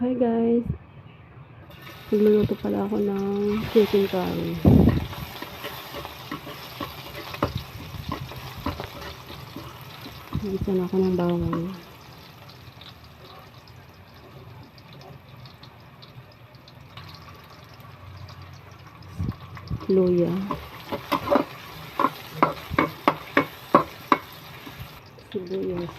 Hi guys, nagluluto pala ako ng chicken curry. Nagisa na ako ng bawang. Luya. Sibuyas.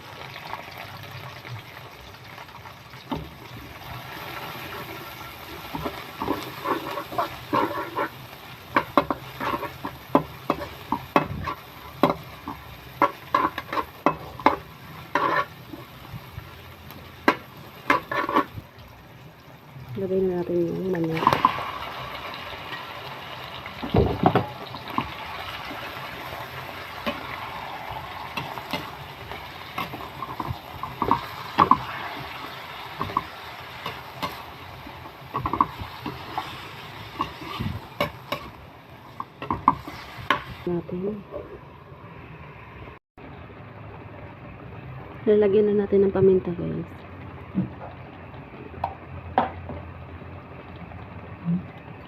Lagay na natin yung manok. Lalagyan na natin ng paminta guys.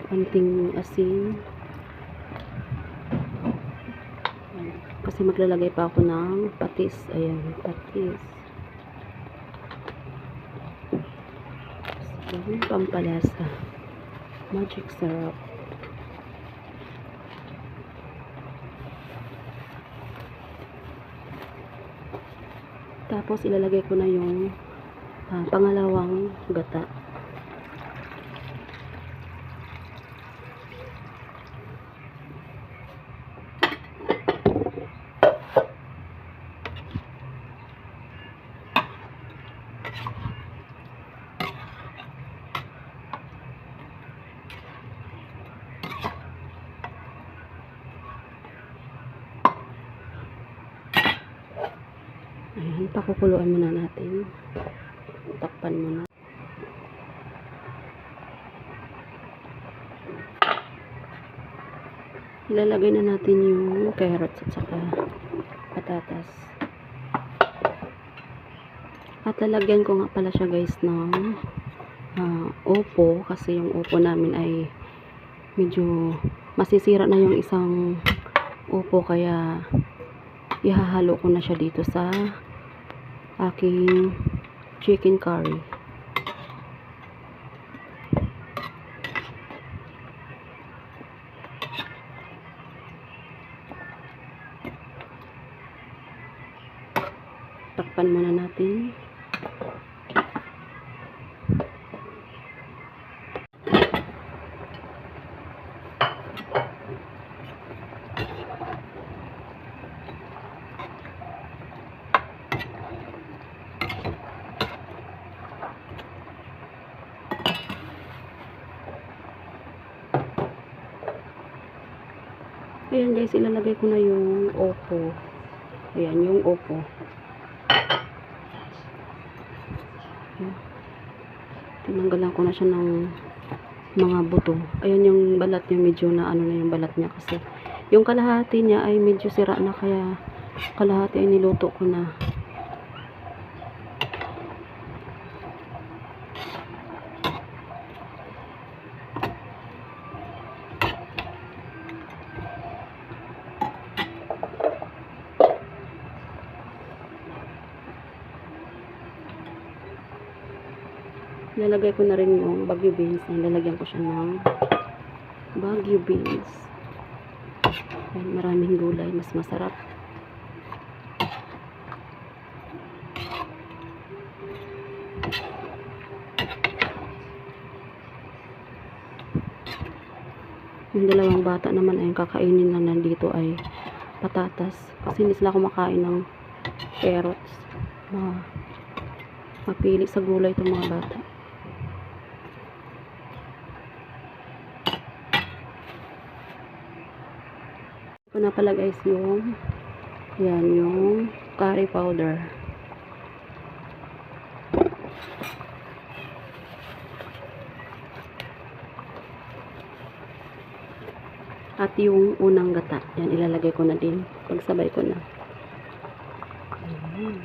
Konting asin. Kasi maglalagay pa ako ng patis. Ayan, patis. So, pampalasa. Magic syrup. Tapos ilalagay ko na yung pangalawang gata. Ayan, pakukuluan muna natin. Takpan muna. Ilalagay na natin yung carrots at saka patatas. At lalagyan ko nga pala siya guys ng upo, kasi yung upo namin ay medyo masisira na yung isang upo, kaya ihahalo ko na siya dito sa aking chicken curry. Takpan muna natin. Ayan guys, ilalagay ko na yung upo. Ayan, yung upo. Tinanggalan ko na siya ng mga buto. Ayan yung balat niya, medyo na ano na yung balat niya, kasi yung kalahati niya ay medyo sira na, kaya kalahati ay niluto ko na. Lalagay ko na rin yung Baguio beans. Lalagyan ko siya ng Baguio beans. Ayan, maraming gulay, mas masarap. Yung dalawang bata naman ay kakainin na nandito ay patatas, kasi hindi sila kumakain ng carrots. Mapili sa gulay itong mga bata. Ito na pala guys yung yung curry powder. At yung unang gata, yan ilalagay ko na din. Pagsabay ko na. Ayan.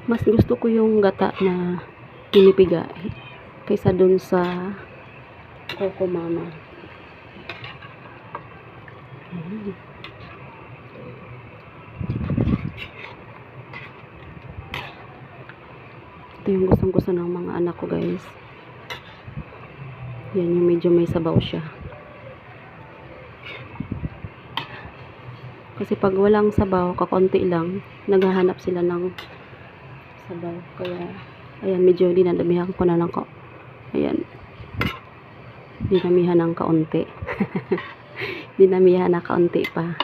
Mas gusto ko yung gata na pinipiga kaysa dun sa Coco Mama. Ayan. Ito yung gustong-gusto ng mga anak ko, guys. Yan yung medyo may sabaw siya. Kasi pag walang sabaw, kakonti lang, naghahanap sila ng sabaw. Kaya, ayan, medyo dinadamihan ko na ng ayan. Dinamihan ng kaunti. Dinamihan na kaunti pa.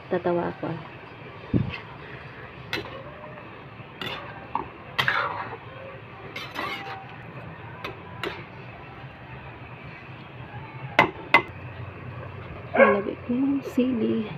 Tatawa ako. Nalagay ko yung sili.